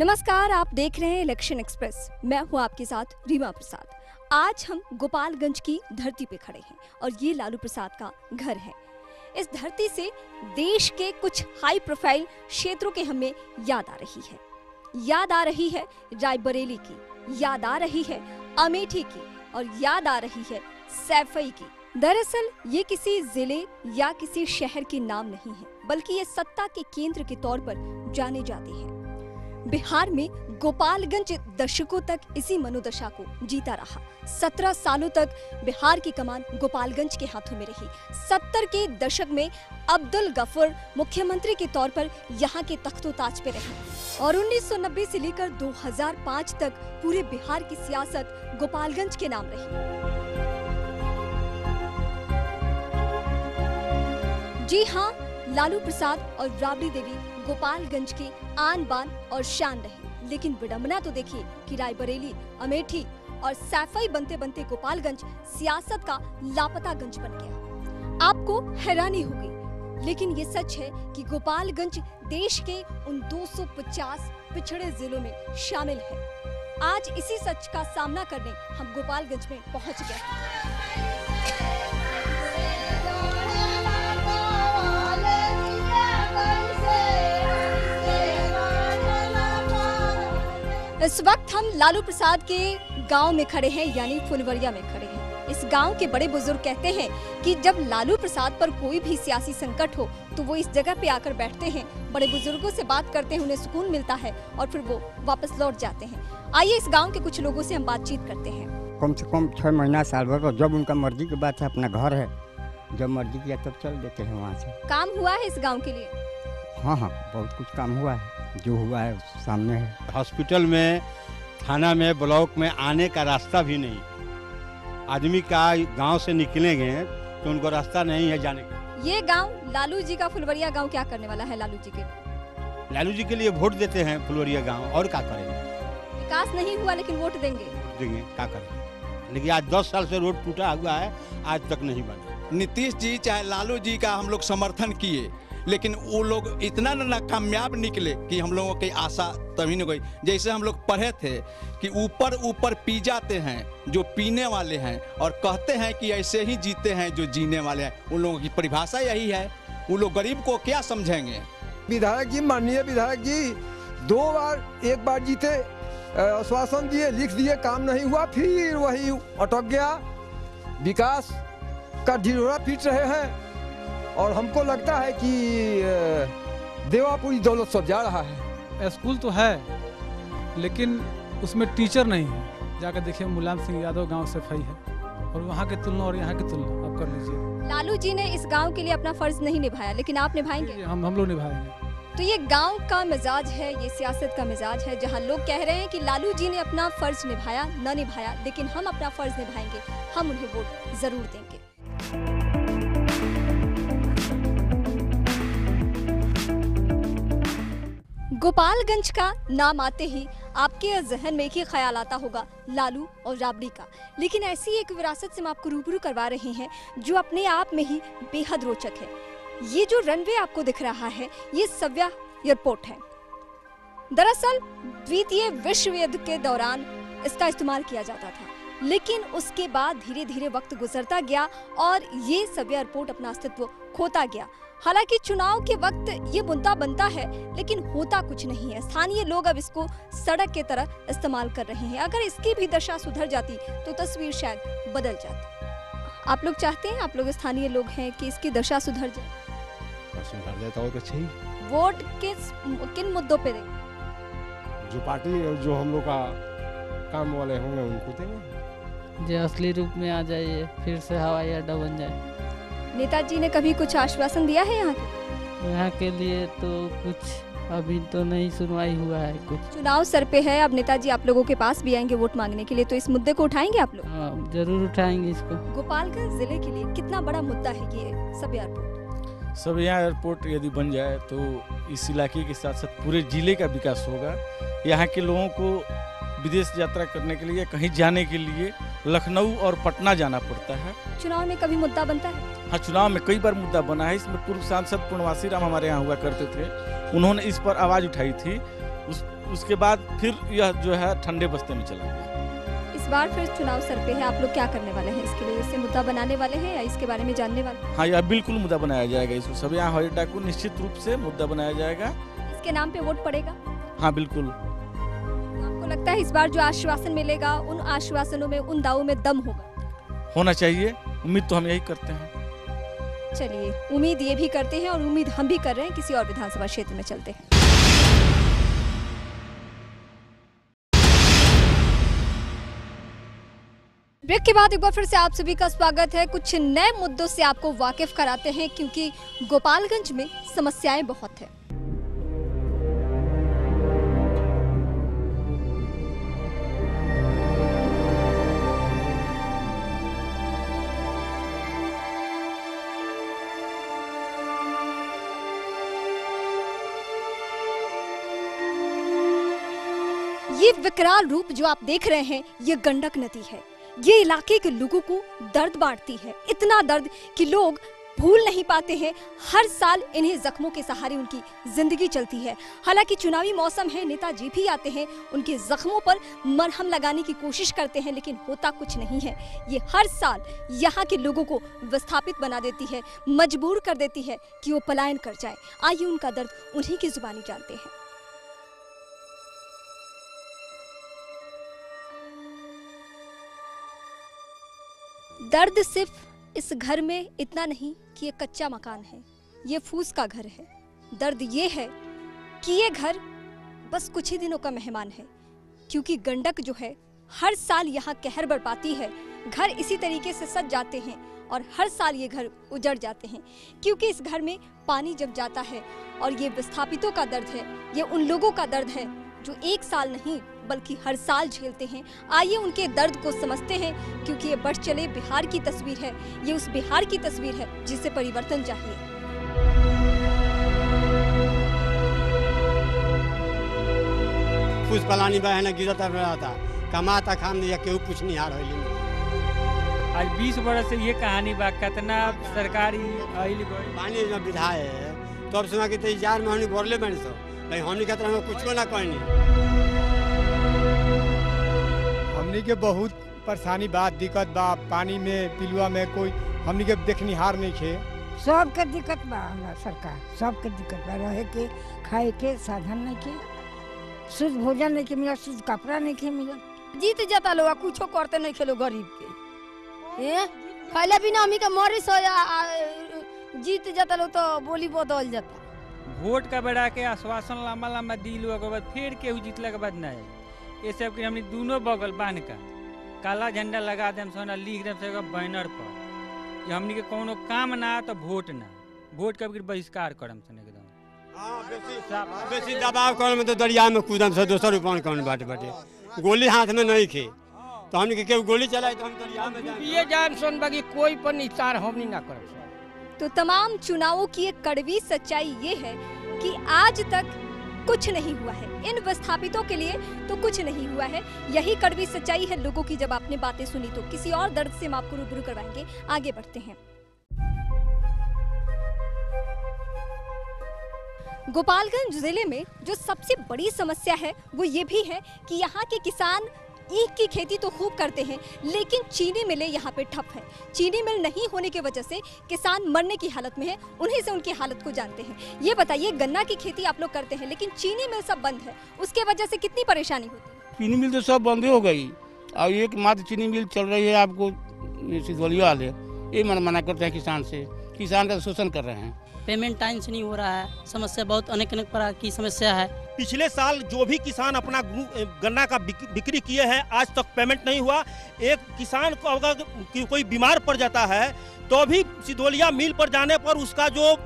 नमस्कार, आप देख रहे हैं इलेक्शन एक्सप्रेस। मैं हूं आपके साथ रीमा प्रसाद। आज हम गोपालगंज की धरती पे खड़े हैं और ये लालू प्रसाद का घर है। इस धरती से देश के कुछ हाई प्रोफाइल क्षेत्रों के हमें याद आ रही है। याद आ रही है रायबरेली की, याद आ रही है अमेठी की और याद आ रही है सैफई की। दरअसल ये किसी जिले या किसी शहर के नाम नहीं है, बल्कि ये सत्ता के केंद्र के तौर पर जाने जाते हैं। बिहार में गोपालगंज दशकों तक इसी मनोदशा को जीता रहा। 17 सालों तक बिहार की कमान गोपालगंज के हाथों में रही। 70 के दशक में अब्दुल गफूर मुख्यमंत्री के तौर पर यहाँ के तख्तो ताज पे रहे और 1990 से लेकर 2005 तक पूरे बिहार की सियासत गोपालगंज के नाम रही। जी हाँ, लालू प्रसाद और राबड़ी देवी गोपालगंज के आन बान और शान रहे। लेकिन विडंबना तो देखिए कि रायबरेली, अमेठी और सैफई बनते बनते गोपालगंज सियासत का लापता गंज बन गया। आपको हैरानी होगी, लेकिन ये सच है कि गोपालगंज देश के उन 250 पिछड़े जिलों में शामिल है। आज इसी सच का सामना करने हम गोपालगंज में पहुंच गए। इस वक्त हम लालू प्रसाद के गांव में खड़े हैं, यानी फुलवरिया में खड़े हैं। इस गांव के बड़े बुजुर्ग कहते हैं कि जब लालू प्रसाद पर कोई भी सियासी संकट हो तो वो इस जगह पे आकर बैठते हैं, बड़े बुजुर्गों से बात करते हैं, उन्हें सुकून मिलता है और फिर वो वापस लौट जाते हैं। आइए इस गाँव के कुछ लोगों से हम बातचीत करते हैं। कम से कम 6 महीना साल भर, जब उनका मर्जी की बात है, अपना घर है, जब मर्जी किया तब चल देते हैं वहाँ से। काम हुआ है इस गाँव के लिए? हाँ, बहुत कुछ काम हुआ है, जो हुआ है सामने है। हॉस्पिटल में, थाना में, ब्लॉक में आने का रास्ता भी नहीं। आदमी का गांव से निकलेंगे तो उनको रास्ता नहीं है जाने का। ये गांव लालू जी का फुलवरिया गांव क्या करने वाला है लालू जी के लिए? लालू जी के लिए वोट देते हैं फुलवरिया गांव, और क्या करेंगे? विकास नहीं हुआ लेकिन वोट देंगे। क्या करेंगे? लेकिन आज 10 साल से रोड टूटा हुआ है, आज तक नहीं बना। नीतीश जी चाहे लालू जी का हम लोग समर्थन किए, लेकिन वो लोग इतना नाकामयाब निकले कि हम लोगों की आशा तभी नहीं गई। जैसे हम लोग पढ़े थे कि ऊपर ऊपर पी जाते हैं जो पीने वाले हैं और कहते हैं कि ऐसे ही जीते हैं जो जीने वाले हैं। उन लोगों की परिभाषा यही है। वो लोग गरीब को क्या समझेंगे? विधायक जी, माननीय विधायक जी 2 बार, एक बार जीते, आश्वासन दिए, लिख दिए, काम नहीं हुआ, फिर वही अटक गया। विकास का ढिढोरा पीट रहे हैं और हमको लगता है कि देवापुरी दौलत सब जा रहा है। स्कूल तो है लेकिन उसमें टीचर नहीं है। जाकर देखिए, मुलायम सिंह यादव गांव से सफाई है और वहाँ की तुलना और यहाँ की तुलना आप कर लीजिए। लालू जी ने इस गांव के लिए अपना फर्ज नहीं निभाया, लेकिन आप निभाएंगे? हम लोग निभाएंगे। तो ये गांव का मिजाज है, ये सियासत का मिजाज है, जहां लोग कह रहे हैं कि लालू जी ने अपना फर्ज निभाया न निभाया, लेकिन हम अपना फर्ज निभाएंगे, हम उन्हें वोट जरूर देंगे। गोपालगंज का नाम आते ही आपके जहन में एक ही ख्याल आता होगा, लालू और राबड़ी का। लेकिन ऐसी एक विरासत से हम आपको रूबरू करवा रहे हैं जो अपने आप में ही बेहद रोचक है। ये जो रनवे आपको दिख रहा है, ये सव्या एयरपोर्ट है। दरअसल द्वितीय विश्व युद्ध के दौरान इसका इस्तेमाल किया जाता था, लेकिन उसके बाद धीरे धीरे वक्त गुजरता गया और ये सव्या एयरपोर्ट अपना अस्तित्व खोता गया। हालांकि चुनाव के वक्त ये मुद्दा बनता है, लेकिन होता कुछ नहीं है। स्थानीय लोग अब इसको सड़क की तरह इस्तेमाल कर रहे हैं। अगर इसकी भी दशा सुधर जाती तो तस्वीर शायद बदल जाती। आप लोग चाहते हैं, आप लोग स्थानीय लोग हैं, कि इसकी दशा सुधर जाए? सुधर जाए तो और अच्छा ही। वोट किन मुद्दों पे देंगे? जो पार्टी, जो हम लोग का काम वाले होंगे उनको देंगे। जो असली रूप में आ जाए, फिर से हवाई अड्डा बन जाए। नेताजी ने कभी कुछ आश्वासन दिया है यहाँ के लिए? तो कुछ अभी तो नहीं सुनवाई हुआ है। कुछ चुनाव सर पे है, अब नेताजी आप लोगों के पास भी आएंगे वोट मांगने के लिए, तो इस मुद्दे को उठाएंगे आप लोग? हाँ, जरूर उठाएंगे इसको। गोपालगंज जिले के लिए कितना बड़ा मुद्दा है ये सव्या एयरपोर्ट? सव्या एयरपोर्ट यदि बन जाए तो इस इलाके के साथ साथ पूरे जिले का विकास होगा। यहाँ के लोगों को विदेश यात्रा करने के लिए, कहीं जाने के लिए लखनऊ और पटना जाना पड़ता है। चुनाव में कभी मुद्दा बनता है? हाँ, चुनाव में कई बार मुद्दा बना है। इसमें पूर्व सांसद पूर्णवासी राम हमारे यहाँ हुआ करते थे, उन्होंने इस पर आवाज़ उठाई थी। उसके बाद फिर यह जो है ठंडे बस्ते में चला गया। इस बार फिर चुनाव सर पे है, आप लोग क्या करने वाले हैं इसके लिए? इसे मुद्दा बनाने वाले हैं या इसके बारे में जानने वाले? हाँ, यह बिल्कुल मुद्दा बनाया जाएगा। इसको सब यहाँ हवाई अड्डा को निश्चित रूप से मुद्दा बनाया जाएगा। इसके नाम पे वोट पड़ेगा? हाँ बिल्कुल। आपको लगता है इस बार जो आश्वासन मिलेगा उन आश्वासनों में, उन दावों में दम होना चाहिए? उम्मीद तो हम यही करते हैं। चलिए, उम्मीद ये भी करते हैं और उम्मीद हम भी कर रहे हैं। किसी और विधानसभा क्षेत्र में चलते हैं। ब्रेक के बाद एक बार फिर से आप सभी का स्वागत है। कुछ नए मुद्दों से आपको वाकिफ कराते हैं क्योंकि गोपालगंज में समस्याएं बहुत हैं। ये विकराल रूप जो आप देख रहे हैं, ये गंडक नदी है। ये इलाके के लोगों को दर्द बांटती है, इतना दर्द कि लोग भूल नहीं पाते हैं। हर साल इन्हें जख्मों के सहारे उनकी जिंदगी चलती है। हालांकि चुनावी मौसम है, नेताजी भी आते हैं, उनके जख्मों पर मरहम लगाने की कोशिश करते हैं, लेकिन होता कुछ नहीं है। ये हर साल यहाँ के लोगों को विस्थापित बना देती है, मजबूर कर देती है कि वो पलायन कर जाए। आइए उनका दर्द उन्हीं की जुबानी जानते हैं। दर्द सिर्फ इस घर में इतना नहीं कि ये कच्चा मकान है, ये फूस का घर है। दर्द ये है कि ये घर बस कुछ ही दिनों का मेहमान है, क्योंकि गंडक जो है हर साल यहाँ कहर बरपाती है। घर इसी तरीके से सज जाते हैं और हर साल ये घर उजड़ जाते हैं, क्योंकि इस घर में पानी जब जाता है। और ये विस्थापितों का दर्द है, ये उन लोगों का दर्द है जो एक साल नहीं बल्कि हर साल झेलते हैं। आइए उनके दर्द को समझते हैं, क्योंकि ये बढ़ चले बिहार की तस्वीर है। ये उस बिहार की तस्वीर है जिसे परिवर्तन चाहिए। कुछ पलानी बहन गिरता रहा था, कमाता खाम नहीं, केहू कुछ नहीं हार होली। आज 20 बरस से ये कहानी बा, कितना सरकारी आइल गई पानी जब विधाए तो अब सुना कि 2000 में हमने बोरले बने सो नहीं, हमने कहते हम कुछ ना कहनी। हमनी के बहुत परेशानी बात दिक्कत बा, पानी में पिलुआ में कोई हमनी के देखनिहार नहीं खे। सबके दिक्कत बा, हमरा सरकार सबके दिक्कत बा, रहे के खाए के साधन नहीं के, शुद्ध भोजन नहीं के मिला, शुद्ध कपड़ा नहीं के मिला। जीत जाता लोग कुछो करते नहीं खेलो गरीब के, खैले बिना हमी के मरी सो जीत जाता लोग तो बोली बदल जाता। वोट का बढ़ा के आश्वासन लंबा लंबा दिल के बाद फिर केहू जीतला के बाद नहीं, ये सब के हमने दोनों बगल बांध का काला झंडा लगा देम सोना, लिख देम सब बैनर पर। ये हमनी के कोनो काम ना तो वोट ना, वोट का भी बहिष्कार करम सन एकदम। बेसी दबाव कर में तो दरिया में कूदम से दोसर रुपया कौन बाटे बाटे, गोली हाथ में नहीं खे तो हमने के केहू गोली चलाए तो हम दरिया में ये जान सुन बाकी कोई पर निचार हमनी ना कर। तो तमाम चुनावों की एक कड़वी सच्चाई ये है कि आज तक कुछ नहीं हुआ है। इन विस्थापितों के लिए तो कुछ नहीं हुआ है। यही कड़वी सच्चाई है लोगों की। जब आपने बातें सुनी तो किसी और दर्द से हम आपको रूबरू करवाएंगे। आगे बढ़ते हैं। गोपालगंज जिले में जो सबसे बड़ी समस्या है वो ये भी है कि यहाँ के किसान ईख की खेती तो खूब करते हैं, लेकिन चीनी मिलें यहाँ पे ठप है। चीनी मिल नहीं होने की वजह से किसान मरने की हालत में है। उन्हीं से उनकी हालत को जानते हैं। ये बताइए, गन्ना की खेती आप लोग करते हैं लेकिन चीनी मिल सब बंद है, उसके वजह से कितनी परेशानी होती है? चीनी मिल तो सब बंद हो गई और एक मात्र चीनी मिल चल रही है। आपको सिद्धवलिया वाले ये मना करते हैं किसान से, किसान का शोषण कर रहे हैं। पेमेंट टाइम से नहीं हो रहा है, समस्या बहुत अनेक प्रकार की समस्या है। पिछले साल जो भी किसान अपना गन्ना का बिक्री किए हैं आज तक पेमेंट नहीं हुआ। एक किसान को अगर कोई बीमार पड़ जाता है तो भी सिद्धवलिया मिल पर जाने पर उसका जो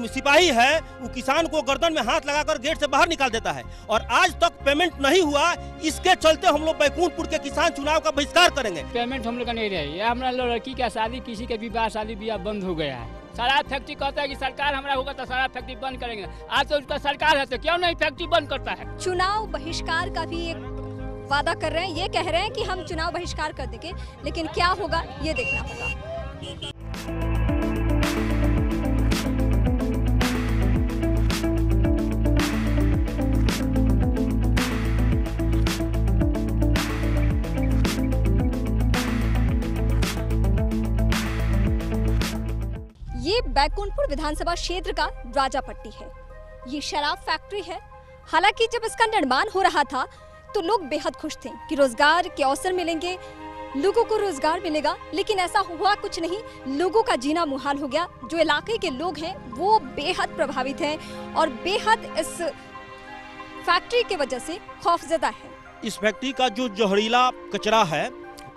सिपाही है वो किसान को गर्दन में हाथ लगाकर गेट से बाहर निकाल देता है और आज तक पेमेंट नहीं हुआ। इसके चलते हम लोग बैकुंठपुर के किसान चुनाव का बहिष्कार करेंगे। पेमेंट हम लोग का नहीं रही है। हमारा लड़की का शादी, किसी के विवाह शादी ब्याह बंद हो गया है। सारा फैक्ट्री कहता है कि सरकार हमारा होगा तो सारा फैक्ट्री बंद करेंगे। आज तो उसका सरकार है तो क्यों नहीं फैक्ट्री बंद करता है? चुनाव बहिष्कार का भी एक वादा कर रहे हैं। ये कह रहे हैं कि हम चुनाव बहिष्कार कर देंगे, लेकिन क्या होगा ये देखना होगा। बैकुंठपुर विधानसभा क्षेत्र का राजापट्टी है। ये शराब फैक्ट्री है। हालांकि जब इसका निर्माण हो रहा था तो लोग बेहद खुश थे कि रोजगार के अवसर मिलेंगे, लोगों को रोजगार मिलेगा, लेकिन ऐसा हुआ कुछ नहीं। लोगों का जीना मुहाल हो गया। जो इलाके के लोग हैं वो बेहद प्रभावित हैं और बेहद इस फैक्ट्री की वजह से खौफजदा है। इस फैक्ट्री का जो जहरीला कचरा है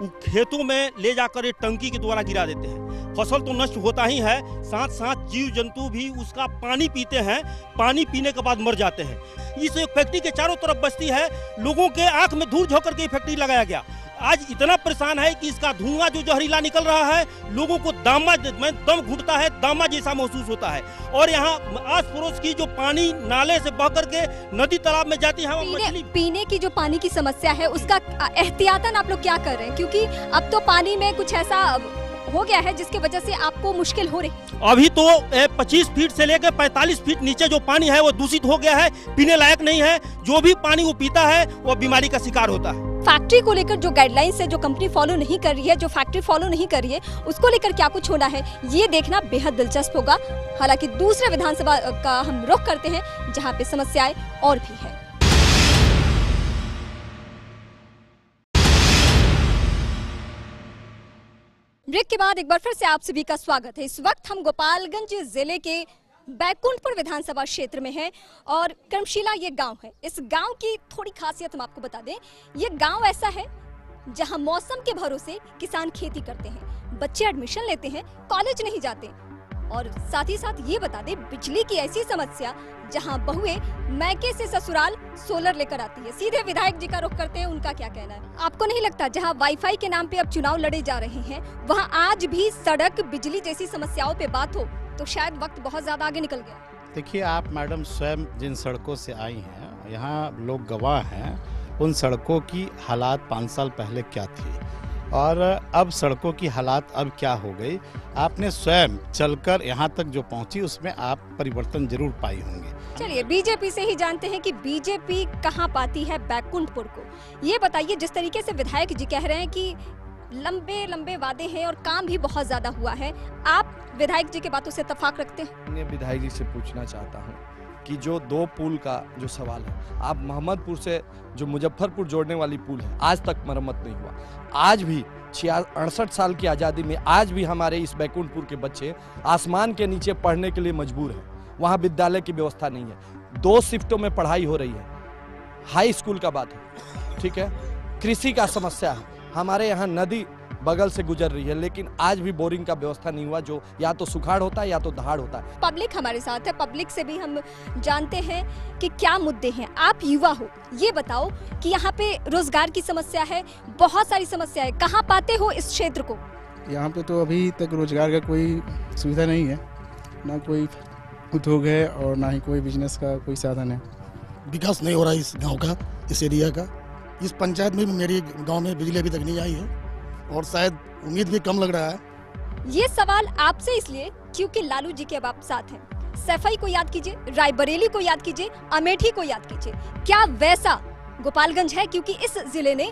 वो खेतों में ले जाकर ये टंकी के द्वारा गिरा देते हैं। फसल तो नष्ट होता ही है, साथ साथ जीव जंतु भी उसका पानी पीते हैं, पानी पीने के बाद मर जाते हैं। इस फैक्ट्री के चारों तरफ बस्ती है, लोगों के आंख में धूल झोंक करके फैक्ट्री लगाया गया। आज इतना परेशान है कि इसका धुआं जो जहरीला निकल रहा है, लोगों को दम घुटता है, दामा जैसा महसूस होता है। और यहाँ आस पड़ोस की जो पानी नाले से बह करके नदी तालाब में जाती है, पीने की जो पानी की समस्या है उसका एहतियातन आप लोग क्या कर रहे हैं? क्योंकि अब तो पानी में कुछ ऐसा हो गया है जिसकी वजह से आपको मुश्किल हो रही है। अभी तो 25 फीट से लेकर 45 फीट नीचे जो पानी है वो दूषित हो गया है, पीने लायक नहीं है। जो भी पानी वो पीता है वो बीमारी का शिकार होता है। फैक्ट्री को लेकर जो गाइडलाइंस है, जो कंपनी फॉलो नहीं कर रही है, जो फैक्ट्री फॉलो नहीं कर रही है, उसको लेकर क्या कुछ होना है ये देखना बेहद दिलचस्प होगा। हालांकि दूसरे विधानसभा का हम रुख करते हैं जहाँ पे समस्याएं और भी है। ब्रेक के बाद एक बार फिर से आप सभी का स्वागत है। इस वक्त हम गोपालगंज जिले के बैकुंठपुर विधानसभा क्षेत्र में है और कर्मशिला ये गांव है। इस गांव की थोड़ी खासियत हम आपको बता दें। ये गांव ऐसा है जहां मौसम के भरोसे किसान खेती करते हैं, बच्चे एडमिशन लेते हैं, कॉलेज नहीं जाते। और साथ ही साथ ये बता दें, बिजली की ऐसी समस्या जहां बहुएं मैके से ससुराल सोलर लेकर आती है। सीधे विधायक जी का रुख करते हैं, उनका क्या कहना है? आपको नहीं लगता जहां वाईफाई के नाम पे अब चुनाव लड़े जा रहे हैं, वहां आज भी सड़क, बिजली जैसी समस्याओं पे बात हो तो शायद वक्त बहुत ज्यादा आगे निकल गया? देखिए, आप मैडम स्वयं जिन सड़कों से आई हैं, यहाँ लोग गवाह हैं उन सड़कों की हालात 5 साल पहले क्या थी और अब सड़कों की हालात अब क्या हो गई। आपने स्वयं चलकर यहाँ तक जो पहुँची उसमें आप परिवर्तन जरूर पाई होंगे। चलिए, बीजेपी से ही जानते हैं कि बीजेपी कहाँ पाती है बैकुंठपुर को। ये बताइए, जिस तरीके से विधायक जी कह रहे हैं कि लंबे लंबे वादे हैं और काम भी बहुत ज्यादा हुआ है, आप विधायक जी के बातों से इत्तेफाक रखते हैं? मैं विधायक जी से पूछना चाहता हूँ कि जो 2 पुल का जो सवाल है, आप मोहम्मदपुर से जो मुजफ्फरपुर जोड़ने वाली पुल है, आज तक मरम्मत नहीं हुआ। आज भी 68 साल की आज़ादी में आज भी हमारे इस बैकुंठपुर के बच्चे आसमान के नीचे पढ़ने के लिए मजबूर हैं। वहाँ विद्यालय की व्यवस्था नहीं है, 2 शिफ्टों में पढ़ाई हो रही है। हाई स्कूल का बात है, ठीक है। कृषि का समस्या है, हमारे यहाँ नदी बगल से गुजर रही है, लेकिन आज भी बोरिंग का व्यवस्था नहीं हुआ, जो या तो सुखाड़ होता है या तो दहाड़ होता है। पब्लिक हमारे साथ है, पब्लिक से भी हम जानते हैं कि क्या मुद्दे हैं। आप युवा हो, ये बताओ कि यहाँ पे रोजगार की समस्या है, बहुत सारी समस्या है, कहाँ पाते हो इस क्षेत्र को? यहाँ पे तो अभी तक रोजगार का कोई सुविधा नहीं है, ना कोई उद्योग है और ना ही कोई बिजनेस का कोई साधन है। विकास नहीं हो रहा इस गाँव का, इस एरिया का। इस पंचायत में भी मेरे गांव में बिजली अभी तक नहीं आई है और शायद उम्मीद भी कम लग रहा है। ये सवाल आपसे इसलिए क्योंकि लालू जी के अब आप साथ हैं। सफाई को याद कीजिए, रायबरेली को याद कीजिए, अमेठी को याद कीजिए। क्या वैसा गोपालगंज है? क्योंकि इस जिले ने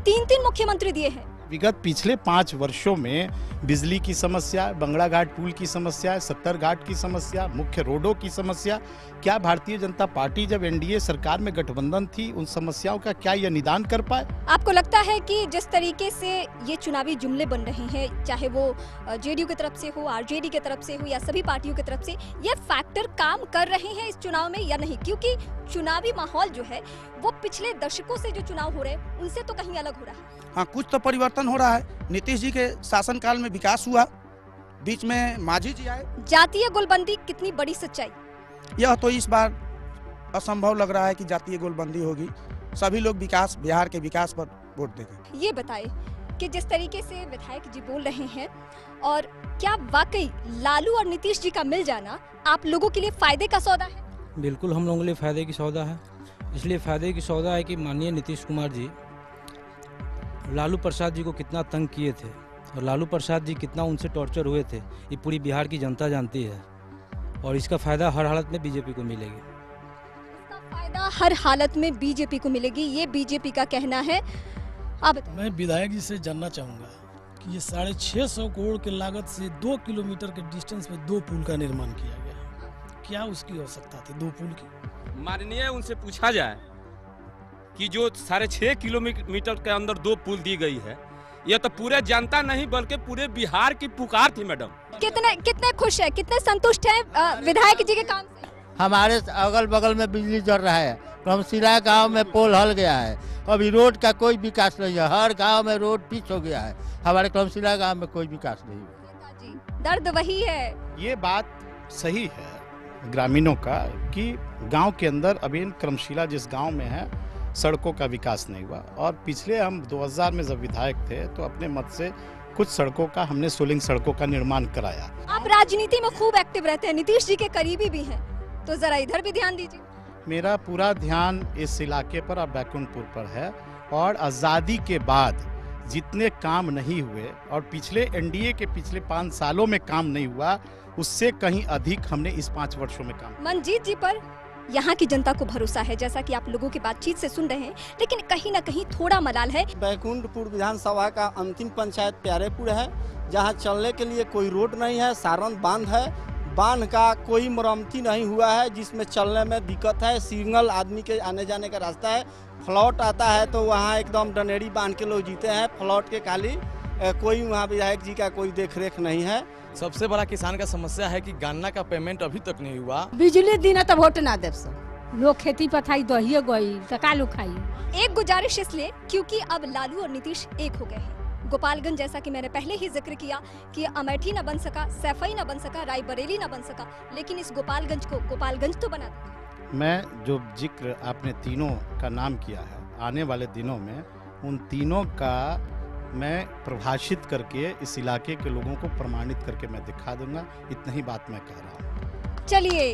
3 मुख्यमंत्री दिए हैं। विगत पिछले 5 वर्षों में बिजली की समस्या, बंगड़ा घाट पुल की समस्या, 70 घाट की समस्या, मुख्य रोडों की समस्या, क्या भारतीय जनता पार्टी जब एनडीए सरकार में गठबंधन थी उन समस्याओं का क्या यह निदान कर पाए? आपको लगता है कि जिस तरीके से ये चुनावी जुमले बन रहे हैं, चाहे वो जेडीयू की तरफ से हो, आरजेडी की तरफ से हो या सभी पार्टियों की तरफ से, ये फैक्टर काम कर रहे हैं इस चुनाव में या नहीं? क्योंकि चुनावी माहौल जो है वो पिछले दशकों से जो चुनाव हो रहे हैं उनसे तो कहीं अलग हो रहा है। हाँ, कुछ तो परिवर्तन हो रहा है। नीतीश जी के शासनकाल में विकास हुआ, बीच में मांझी जी आए। जातीय गोलबंदी कितनी बड़ी सच्चाई? यह तो इस बार असंभव लग रहा है कि जातीय गोलबंदी होगी। सभी लोग विकास, बिहार के विकास पर वोट देंगे। ये बताए कि जिस तरीके से विधायक जी बोल रहे हैं, और क्या वाकई लालू और नीतीश जी का मिल जाना आप लोगों के लिए फायदे का सौदा है? बिल्कुल, हम लोगों के लिए फायदे की सौदा है। इसलिए फायदे की सौदा है कि माननीय नीतीश कुमार जी लालू प्रसाद जी को कितना तंग किए थे और लालू प्रसाद जी कितना उनसे टॉर्चर हुए थे, ये पूरी बिहार की जनता जानती है और इसका फायदा हर हालत में बीजेपी को मिलेगी। इसका फायदा हर हालत में बीजेपी को मिलेगी, ये बीजेपी का कहना है। अब मैं विधायक जी से जानना चाहूँगा कि ये 650 करोड़ के लागत से 2 किलोमीटर के डिस्टेंस में 2 पुल का निर्माण किया गया। क्या उसकी आवश्यकता थी 2 पुल की? माननीय उनसे पूछा जाए कि जो 6.5 किलोमीटर के अंदर 2 पुल दी गई है, यह तो पूरे जनता नहीं बल्कि पूरे बिहार की पुकार थी। मैडम कितने खुश है, कितने संतुष्ट हैं विधायक जी के काम से? हमारे अगल बगल में बिजली जल रहा है, क्रमशिला गांव में पोल हल गया है, अभी रोड का कोई विकास नहीं है, हर गांव में रोड पिच हो गया है, हमारे क्रमशिला गांव में कोई विकास नहीं है। दर्द वही है। ये बात सही है ग्रामीणों का कि गांव के अंदर अभी क्रमशिला जिस गांव में है सड़कों का विकास नहीं हुआ। और पिछले हम 2000 में जब विधायक थे तो अपने मत से कुछ सड़कों का हमने सोलिंग सड़कों का निर्माण कराया। आप राजनीति में खूब एक्टिव रहते हैं, नीतीश जी के करीबी भी हैं, तो जरा इधर भी ध्यान दीजिए। मेरा पूरा ध्यान इस इलाके पर और बैकुंठपुर पर है। और आज़ादी के बाद जितने काम नहीं हुए और पिछले एनडीए के पिछले 5 सालों में काम नहीं हुआ, उससे कहीं अधिक हमने इस 5 वर्षों में काम। मनजीत जी पर यहाँ की जनता को भरोसा है, जैसा कि आप लोगों की बातचीत से सुन रहे हैं, लेकिन कहीं ना कहीं थोड़ा मलाल है। बैकुंठपुर विधानसभा का अंतिम पंचायत प्यारेपुर है, जहाँ चलने के लिए कोई रोड नहीं है। सारण बांध है, बांध का कोई मरम्मती नहीं हुआ है, जिसमें चलने में दिक्कत है। सिंगल आदमी के आने जाने का रास्ता है। फ्लॉट आता है तो वहाँ एकदम डनेड़ी बांध के लोग जीते हैं, फ्लॉट के खाली कोई वहाँ विधायक जी का कोई देख रेख नहीं है। सबसे बड़ा किसान का समस्या है कि गन्ना का पेमेंट अभी तक नहीं हुआ। बिजली दिन तो वोट ना दे लोग खेती पथाई दहिए गई तो का लोग खाई। एक गुजारिश इसलिए क्योंकि अब लालू और नीतीश एक हो गए हैं। गोपालगंज, जैसा कि मैंने पहले ही जिक्र किया कि अमेठी न बन सका, सैफई न बन सका, रायबरेली न बन सका, लेकिन इस गोपालगंज को गोपालगंज तो बना दिया। मैं जो जिक्र आपने तीनों का नाम किया है, आने वाले दिनों में उन तीनों का मैं प्रभाषित करके इस इलाके के लोगों को प्रमाणित करके मैं दिखा दूंगा। इतना ही बात मैं कह रहा हूँ। चलिए,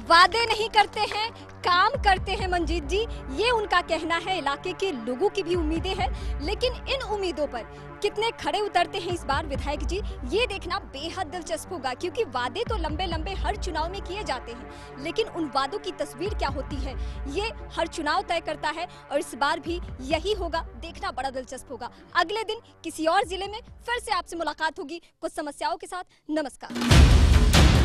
वादे नहीं करते हैं, काम करते हैं मनजीत जी, ये उनका कहना है। इलाके के लोगों की भी उम्मीदें हैं, लेकिन इन उम्मीदों पर कितने खड़े उतरते हैं इस बार विधायक जी, ये देखना बेहद दिलचस्प होगा। क्योंकि वादे तो लंबे लंबे हर चुनाव में किए जाते हैं, लेकिन उन वादों की तस्वीर क्या होती है ये हर चुनाव तय करता है। और इस बार भी यही होगा, देखना बड़ा दिलचस्प होगा। अगले दिन किसी और जिले में फिर से आपसे मुलाकात होगी कुछ समस्याओं के साथ। नमस्कार।